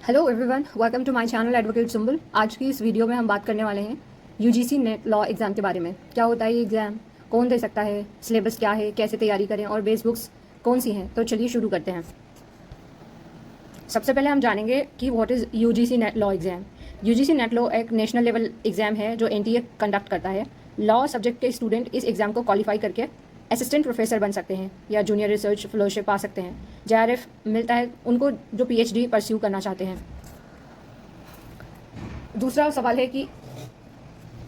Hello everyone, welcome to my channel advocate Sumbul. आज की इस वीडियो में हम बात करने वाले हैं यूजीसी नेट लॉ एग्ज़ाम के बारे में। क्या होता है ये एग्ज़ाम, कौन दे सकता है, सिलेबस क्या है, कैसे तैयारी करें और बेस बुक्स कौन सी हैं। तो चलिए शुरू करते हैं। सबसे पहले हम जानेंगे कि what is UGC NET law exam. UGC NET law एक नेशनल लेवल एग्ज़ाम है जो एनटीए कंडक्ट करता है। लॉ सब्जेक्ट के स्टूडेंट इस एग्ज़ाम को क्वालिफाई करके असिस्टेंट प्रोफेसर बन सकते हैं या जूनियर रिसर्च फेलोशिप पा सकते हैं। जेआरएफ मिलता है उनको जो पीएचडी परस्यू करना चाहते हैं। दूसरा सवाल है कि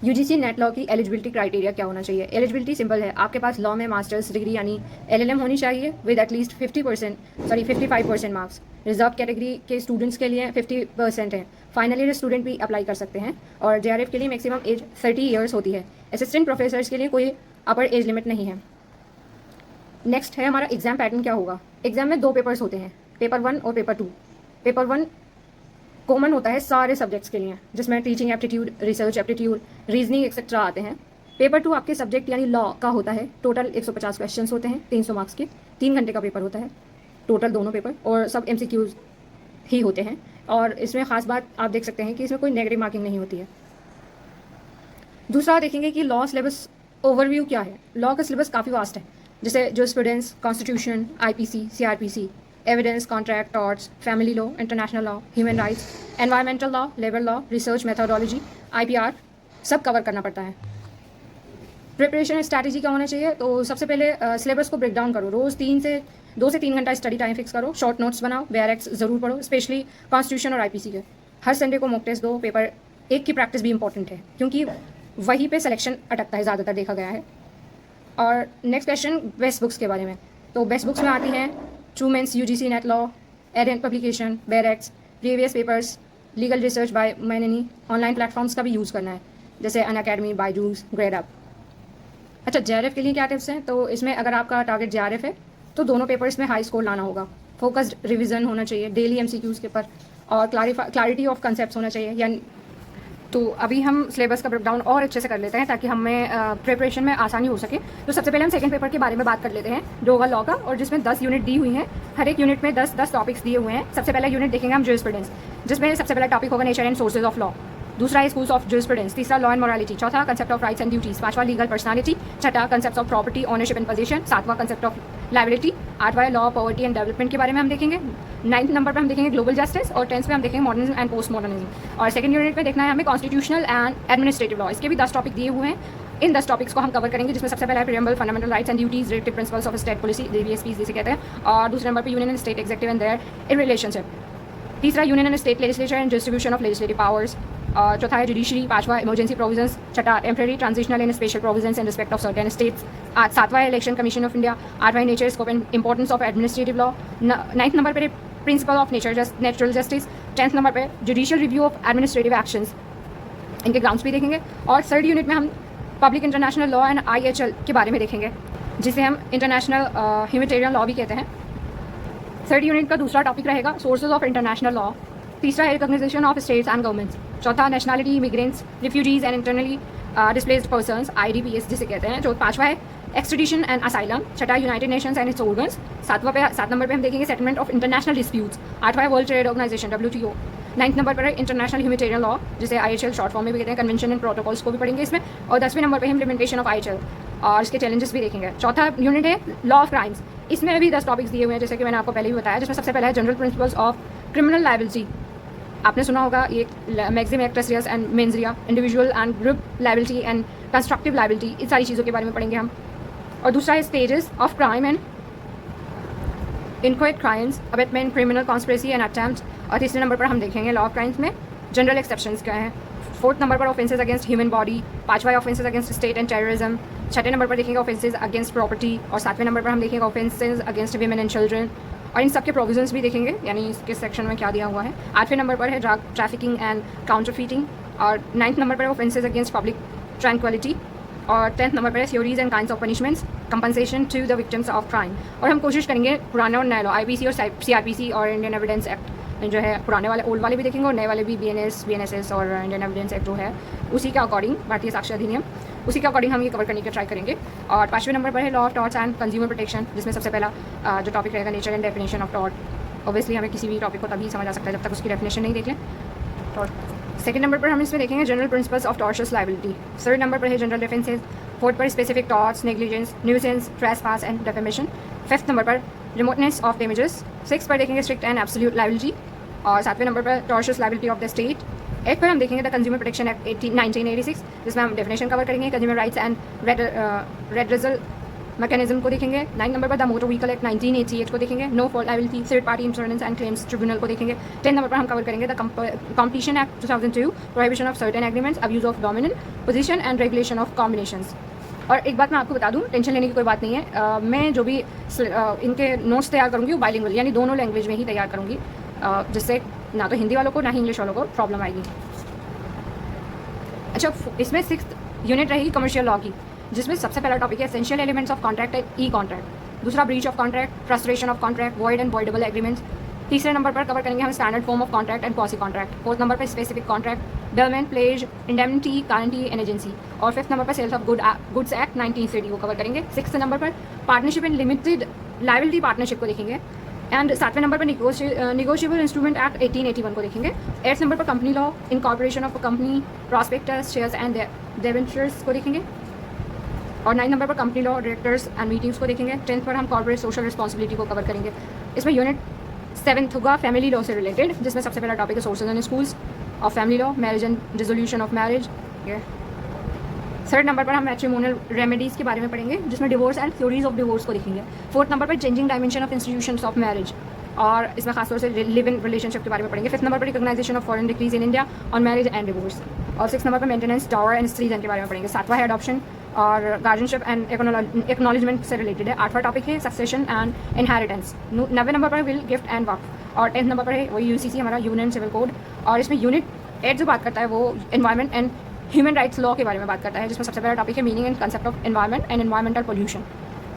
यूजीसी नेट लॉ की एलिजिबिलिटी क्राइटेरिया क्या होना चाहिए। एलिजिबिलिटी सिंपल है, आपके पास लॉ में मास्टर्स डिग्री यानी एलएलएम होनी चाहिए with at least 55% marks. Reserve category के स्टूडेंट्स के लिए 50% है। फाइनल ईयर स्टूडेंट भी अप्लाई कर सकते हैं और जेआरएफ के लिए मैक्सिमम एज 30 ईयर्स होती है। असिस्टेंट प्रोफेसर्स के लिए कोई अपर एज लिमिट नहीं है। नेक्स्ट है हमारा एग्जाम पैटर्न क्या होगा। एग्जाम में 2 पेपर्स होते हैं, पेपर 1 और पेपर 2। पेपर 1 कॉमन होता है सारे सब्जेक्ट्स के लिए, जिसमें teaching aptitude, research aptitude, reasoning etcetera आते हैं। पेपर 2 आपके सब्जेक्ट यानी लॉ का होता है। टोटल 150 क्वेश्चंस होते हैं, 300 मार्क्स के। 3 घंटे का पेपर होता है टोटल दोनों पेपर, और सब एमसीक्यूज ही होते हैं। और इसमें खास बात आप देख सकते हैं कि इसमें कोई नेगेटिव मार्किंग नहीं होती है। दूसरा देखेंगे कि लॉ सिलेबस ओवरव्यू क्या है। लॉ का सिलेबस काफ़ी वास्ट है, जैसे jurisprudence, constitution, IPC, CrPC, evidence, contract, torts, family law, international law, human rights, environmental law, labour law, research methodology, IPR, सब कवर करना पड़ता है। प्रिपरेशन स्ट्रैटेजी क्या होना चाहिए, तो सबसे पहले सिलेबस को ब्रेक डाउन करो। रोज़ 2 से 3 घंटा स्टडी टाइम फिक्स करो। शॉर्ट नोट्स बनाओ, बेयरएक्स ज़रूर पढ़ो, स्पेशली कॉन्स्टिट्यूशन और आईपीसी के। हर संडे को मॉक टेस्ट दो। पेपर 1 की प्रैक्टिस भी इंपॉर्टेंट है, क्योंकि वहीं पे सिलेक्शन अटकता है, ज़्यादातर देखा गया है। और नेक्स्ट क्वेश्चन बेस्ट बुक्स के बारे में। तो बेस्ट बुक्स में आती हैं ट्रूमेंस यूजीसी नेट लॉ, एडेंट publication, bare acts, previous papers, legal research by मैननी। ऑनलाइन प्लेटफॉर्म्स का भी यूज़ करना है, जैसे अनअकैडमी, बायजूस, ग्रेडअप। अच्छा, जेआरएफ के लिए क्या टिप्स हैं, तो इसमें अगर आपका टारगेट जेआरएफ है तो दोनों पेपर्स में हाई स्कोर लाना होगा। फोकस्ड रिवीजन होना चाहिए डेली एमसीक्यूज़ के ऊपर, और क्लैरिटी ऑफ कंसेप्ट्स होना चाहिए। यानी तो अभी हम सिलेबस का ब्रेकडाउन और अच्छे से कर लेते हैं ताकि हमें प्रिपरेशन में आसानी हो सके। तो सबसे पहले हम सेकंड पेपर के बारे में बात कर लेते हैं, जो होगा लॉ का, और जिसमें 10 यूनिट दी हुई हैं। हर एक यूनिट में 10 टॉपिक्स दिए हुए हैं। सबसे पहला यूनिट देखेंगे हम जूरिस्प्रूडेंस, जिसमें सबसे पहला टॉपिक होगा nature and sources of law. दूसरा है स्कूल्स ऑफ जूरिस्प्रूडेंस। तीसरा लॉ एंड मोरालिटी। चौथा concept of rights and duties. पांचवा लीगल पर्सनालिटी। छठा concept of property, ownership and position. सातवां कंसेप्ट ऑफ लायबिलिटी। आठवां लॉ, पॉवर्टी एंड डेवलपमेंट के बारे में हम देखेंगे। 9th नंबर पर हम देखेंगे ग्लोबल जस्टिस, और 10th पे हम देखेंगे मॉडर्निज्म एंड पोस्ट मॉडर्निज्म। और सेकंड यूनिट में देखना है हमें कॉन्स्टिट्यूशनल एंड एडमिनिस्ट्रेटिव लॉ। इसके भी 10 टॉपिक दिए हुए हैं। इन 10 टॉपिक्स को हम कवर करेंगे, जिसमें सबसे पहला है preamble, fundamental rights and duties, directive principles of state policy, DBSP जिसे कहते हैं। और दूसरे नंबर पर union and state executive and their in relationship. तीसरा union and state legislature and distribution of legislative powers. और चौथा है जुडिशरी। पांचवा इमरजेंसी प्रोविजंस। छठा temporary, transitional and special provisions in respect of certain states. सातवां है election commission of India. आठवां nature, scope and importance of administrative law. 9th number पर principle of natural justice. 10th number पर judicial review of administrative actions, इनके grounds भी देखेंगे। और third unit में हम public international law and IHL के बारे में देखेंगे, जिसे हम इंटरनेशनल ह्यूमैनिटेरियन लॉ भी कहते हैं। थर्ड यूनिट का दूसरा टॉपिक रहेगा सोर्सेज ऑफ इंटरनेशनल लॉ। तीसरा है recognition of states and governments. चौथा nationality, immigrants, refugees and internally displaced persons, IDPs जिसे कहते हैं। जो पांचवा है एक्सट्रेडिशन एंड असाइलम। छठा United Nations and its organs. 7 number पे हम देखेंगे सेटलमेंट ऑफ इंटरनेशनल डिस्प्यूट्स। 8वां है World Trade Organization, WTO। 9th number पर है इंटरनेशनल ह्यूमैनिटेरियन लॉ, जिसे आईएचएल शॉर्ट फॉर्म में भी कहते हैं। कन्वेंशन एंड प्रोटोकॉल्स को भी पढ़ेंगे इसमें। और 10वें नंबर पे इम्प्लीमेंटेशन ऑफ आईएचएल और इसके चैलेंजेस भी देखेंगे। चौथा यूनिट है लॉ ऑफ क्राइम्स। इसमें भी 10 टॉपिक्स दिए हुए हैं, जैसे कि मैंने आपको पहले भी बताया, जिसमें सबसे पहला है general principles of criminal liability. आपने सुना होगा ये maxim actus reus and mens rea, individual and group liability and constructive liability. इस सारी चीज़ों के बारे में पढ़ेंगे हम। और दूसरा है stages of crime and inchoate crimes, abetment, criminal conspiracy and attempt. और तीसरे नंबर पर हम देखेंगे लॉ ऑफ क्राइम्स में जनरल एक्सेप्शंस क्या हैं। 4th नंबर पर ऑफेंसेज अगेंस्ट ह्यूमन बॉडी। 5वां offences against state and terrorism. 6ठे नंबर पर देखेंगे ऑफेंसेज अगेंस्ट प्रॉपर्टी। और 7वें नंबर पर हम देखेंगे offences against women and children, और इन सब के प्रोविजंस भी देखेंगे, यानी इसके सेक्शन में क्या दिया हुआ है। 8वें नंबर पर है ड्रग ट्रैफिकिंग एंड काउंटरफीटिंग। और 9th नंबर पर है ऑफेंसेज अगेंस्ट पब्लिक ट्रैंक्विलिटी। और 10th नंबर पर है theories and kinds of punishments, compensation to the victims of crime. और हम कोशिश करेंगे पुराने और नए लॉ, आईपीसी और सीआरपीसी और इंडियन एविडेंस एक्ट जो है, पुराने वाले ओल्ड वाले भी देखेंगे और नए वाले भी, बीएनएसएस और इंडियन एविडेंस एक्ट जो है उसी के अकॉर्डिंग, भारतीय साक्ष्य अधिनियम, उसी के अकॉर्डिंग हम ये कवर करने की ट्राई करेंगे। और 5वें नंबर पर है law of torts and consumer protection, जिसमें सबसे पहला जो टॉपिक रहेगा nature and definition of tort. Obviously हमें किसी भी टॉपिक को तभी समझ आ सकता है जब तक उसकी डेफिनेशन नहीं देख लें। और सेकंड नंबर पर हम इसमें देखेंगे general principles of tortious liability. Third number पर है जनरल डिफेंसेस। फोर्थ पर specific torts, negligence, nuisance, trespass and defamation. Fifth number पर रिमोटनेस ऑफ डेमेजेस। सिक्स पर देखेंगे स्ट्रिक्ट एंड एब्सोल्यूट लायबिलिटी। और सातवें नंबर पर tortious liability of the state. Eight पर हम देखेंगे द कंज्यूमर प्रोटेक्शन एक्ट 1986, जिसमें हम डेफिनेशन कवर करेंगे, कंज्यूमर राइट्स एंड रेडरेजल मैकेनिज्म को देखेंगे। 9 नंबर पर द मोटर व्हीकल एक्ट 1988 को देखेंगे, no fault liability, third party insurance and claims tribunal को देखेंगे। 10 नंबर पर हम कवर करेंगे the competition act 2002, prohibition of certain agreements, abuse of dominant position and regulation of combinations. और एक बात मैं आपको बता दूं, टेंशन लेने की कोई बात नहीं है। मैं जो भी इनके नोट्स तैयार करूँगी वो बाइलिंगुअल यानी दोनों लैंग्वेज में ही तैयार करूँगी, जिससे ना तो हिंदी वालों को ना ही इंग्लिश वालों को प्रॉब्लम आएगी। अच्छा, इसमें 6th यूनिट रहेगी कमर्शियल लॉ की, जिसमें सबसे पहला टॉपिक है essential elements of contract and e contract. दूसरा breach of contract, frustration of contract, void and voidable agreements. तीसरे नंबर पर कवर करेंगे हम standard form of contract and quasi contract. Fourth number पर specific contract, bailment, pledge, indemnity, guarantee and agency. और fifth number पर sales of goods act 1930 को cover करेंगे। Sixth number पर partnership and limited liability partnership को देखेंगे। And सातवें number पर निगोशिएबल इंस्ट्रूमेंट एक्ट 1881 को देखेंगे। 8th नंबर पर company law, incorporation of a company, prospectus, shares and debentures को देखेंगे। और 9 नंबर पर company law, directors and meetings को देखेंगे। 10th पर हम कॉर्पोरेट सोशल रिस्पॉन्सिबिलिटी को कवर करेंगे। इसमें यूनिट 7th होगा फैमिली लॉ से रिलेटेड, जिसमें सबसे पहला टॉपिक है sources and schools of family law, marriage and dissolution of marriage. Third number पर हम मैट्रिमोनियल रेमेडीज़ के बारे में पढ़ेंगे, जिसमें divorce and theories of divorce को देखेंगे। फोर्थ नंबर पर changing dimension of institutions of marriage, और इसमें खासतौर से लिव इन रिलेशनशिप के बारे में पढ़ेंगे। फिफ्थ नंबर पर recognition of foreign decrees in India on marriage and divorce. और सिक्स नंबर पर मेंटेनेंस, डावर एंड स्त्रीधन के बारे में पढ़ेंगे। सातवां है अडॉप्शन और गार्जियनशिप एंड एक्नॉलेजमेंट से रिलेटेड है। आठवां टॉपिक है सक्सेशन एंड इनहेरिटेंस। 9वें नंबर पर विल, गिफ्ट एंड वक्फ। और 10th नंबर पर है वही UCC हमारा यूनियन सिविल कोड। और इसमें यूनिट 8 जो बात करता है वो environment and human rights law के बारे में बात करता है, जिसमें सबसे पहला टॉपिक है meaning and concept of environment and environmental pollution.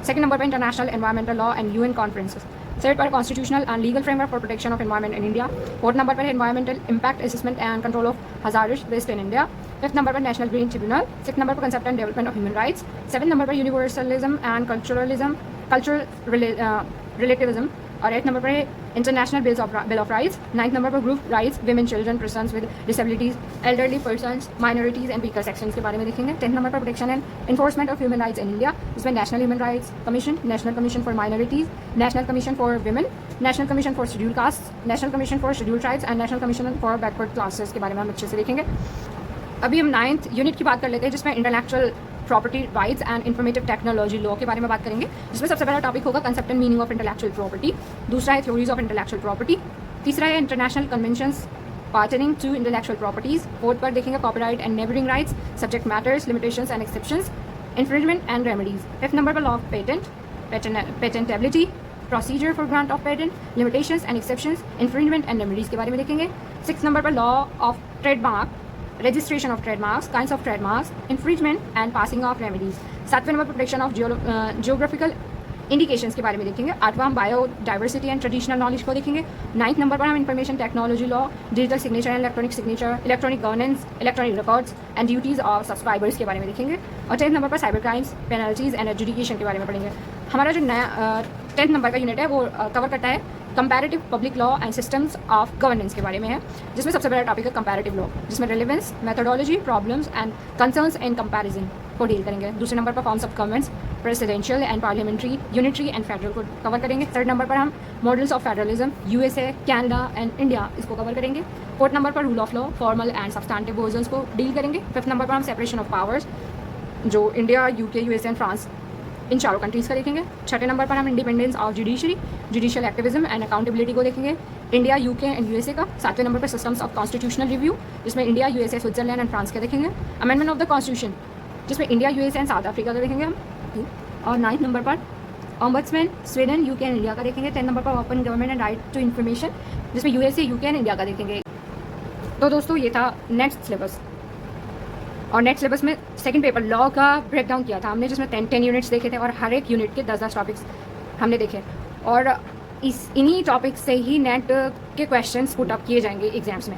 Second number पर international environmental law and UN conferences. Third पर constitutional and legal framework for protection of environment in India. Fourth number पर environmental impact assessment and control of hazardous waste in India. Fifth number पर national green tribunal. Six number पर concept and development of human rights. Seven number पर universalism and cultural relativism. और 8th number पर है international bill of rights. 9th number पर group rights, women, children, persons with disabilities, elderly persons, minorities and weaker sections के बारे में देखेंगे। 10th number पर protection and enforcement of human rights in India, जिसमें national human rights commission, national commission for minorities, national commission for women, national commission for schedule caste, national commission for schedule tribes and national commission for backward classes के बारे में हम अच्छे से देखेंगे। अभी हम 9th यूनिट की बात कर लेते हैं, जिसमें intellectual property rights and informative technology law के बारे में बात करेंगे, जिसमें सबसे पहला टॉपिक होगा concept and meaning of intellectual property. दूसरा है थ्योरीज ऑफ इंटेलेक्चुअल प्रॉपर्टी। तीसरा है international conventions pertaining to intellectual properties. Fourth पर देखेंगे copyright and neighbouring rights, subject matters, limitations and exceptions, infringement and remedies. Fifth number पर law of patentability, procedure for grant of patent, limitations and exceptions, infringement and remedies के बारे में देखेंगे। Six number पर law of trademark, registration of trademarks, kinds of trademarks, infringement and passing of remedies। सातवें number पर protection of geographical indications के बारे में देखेंगे। आठवां हम बायोडाइवर्सिटी एंड ट्रेडिशनल नॉलेज को देखेंगे। 9th नंबर पर हम information technology law, digital signature and electronic signature, electronic governance, electronic records and duties of subscribers के बारे में देखेंगे। और 10th नंबर पर cyber crimes, penalties and education के बारे में पढ़ेंगे। हमारा जो नया 10th नंबर का यूनिट है वो कवर करता है comparative public law and systems of governance के बारे में है, जिसमें सबसे पहला टॉपिक है कंपैरेटिव लॉ, जिसमें relevance, methodology, problems and concerns in comparison को डील करेंगे। दूसरे नंबर पर forms of governments, presidential and parliamentary, unitary and federal को कवर करेंगे। थर्ड नंबर पर हम models of federalism, USA, Canada and India इसको कवर करेंगे। फोर्थ नंबर पर rule of law, formal and substantive versions को डील करेंगे। फिफ्थ नंबर पर हम सेपरेशन ऑफ पावर्स, जो India, UK, USA and France in चारों कंट्रीज़ का देखेंगे। छठे नंबर पर हम independence of judiciary, judicial activism and accountability को देखेंगे, इंडिया, UK एंड USA का। सातवें नंबर पर सिस्टम्स ऑफ कॉन्स्टिट्यूशनल रिव्यू, जिसमें India, USA, Switzerland and France के देखेंगे। अमेंडमेंट ऑफ द कॉन्स्टिट्यूशन, जिसमें India, USA and South Africa का देखेंगे हम। और 9th नंबर पर ombudsman, Sweden, UK and India का देखेंगे। 10th नंबर पर open government and right to information, जिसमें USA, UK एंड इंडिया का देखेंगे। तो दोस्तों ये था नेक्स्ट सिलेबस। और नेक्स्ट सिलेबस में सेकंड पेपर लॉ का ब्रेक डाउन किया था हमने, जिसमें 10 यूनिट्स देखे थे और हर एक यूनिट के 10-10 टॉपिक्स हमने देखे। और इन्हीं टॉपिक से ही नेट के क्वेश्चंस पुट अप किए जाएंगे एग्जाम्स में।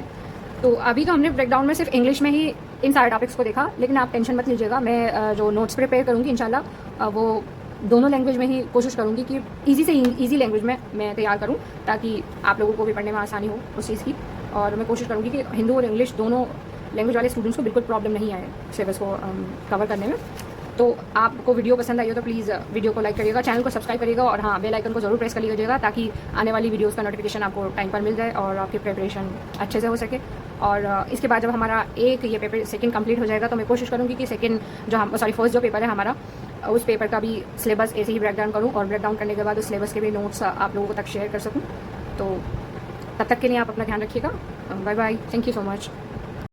तो अभी तो हमने ब्रेक डाउन में सिर्फ इंग्लिश में ही इन सारे टॉपिक्स को देखा, लेकिन आप टेंशन मत लीजिएगा, मैं जो नोट्स प्रिपेयर करूँगी इंशाल्लाह वो दोनों लैंग्वेज में ही कोशिश करूँगी कि ईज़ी से ईज़ी लैंग्वेज में मैं तैयार करूँ, ताकि आप लोगों को भी पढ़ने में आसानी हो उस चीज़ की। और मैं कोशिश करूँगी कि हिंदी और इंग्लिश दोनों लैंग्वेज वाले स्टूडेंट्स को बिल्कुल प्रॉब्लम नहीं आए सिलेबस को कवर करने में। तो आपको वीडियो पसंद आई हो तो प्लीज़ वीडियो को लाइक करिएगा, चैनल को सब्सक्राइब करिएगा और हाँ, बेल आइकन को ज़रूर प्रेस कर लीजिएगा, ताकि आने वाली वीडियोस का नोटिफिकेशन आपको टाइम पर मिल जाए और आपकी प्रिपरेशन अच्छे से हो सके। और इसके बाद जब हमारा एक ये पेपर सेकंड कंप्लीट हो जाएगा, तो मैं कोशिश करूँगी कि फर्स्ट जो पेपर है हमारा, उस पेपर का भी सिलेबस ऐसे ही ब्रेक डाउन करूँ, और ब्रेक डाउन करने के बाद उस सिलेबस के भी नोट्स आप लोगों तक शेयर कर सकूँ। तो तब तक के लिए आप अपना ध्यान रखिएगा। Bye bye, thank you so much.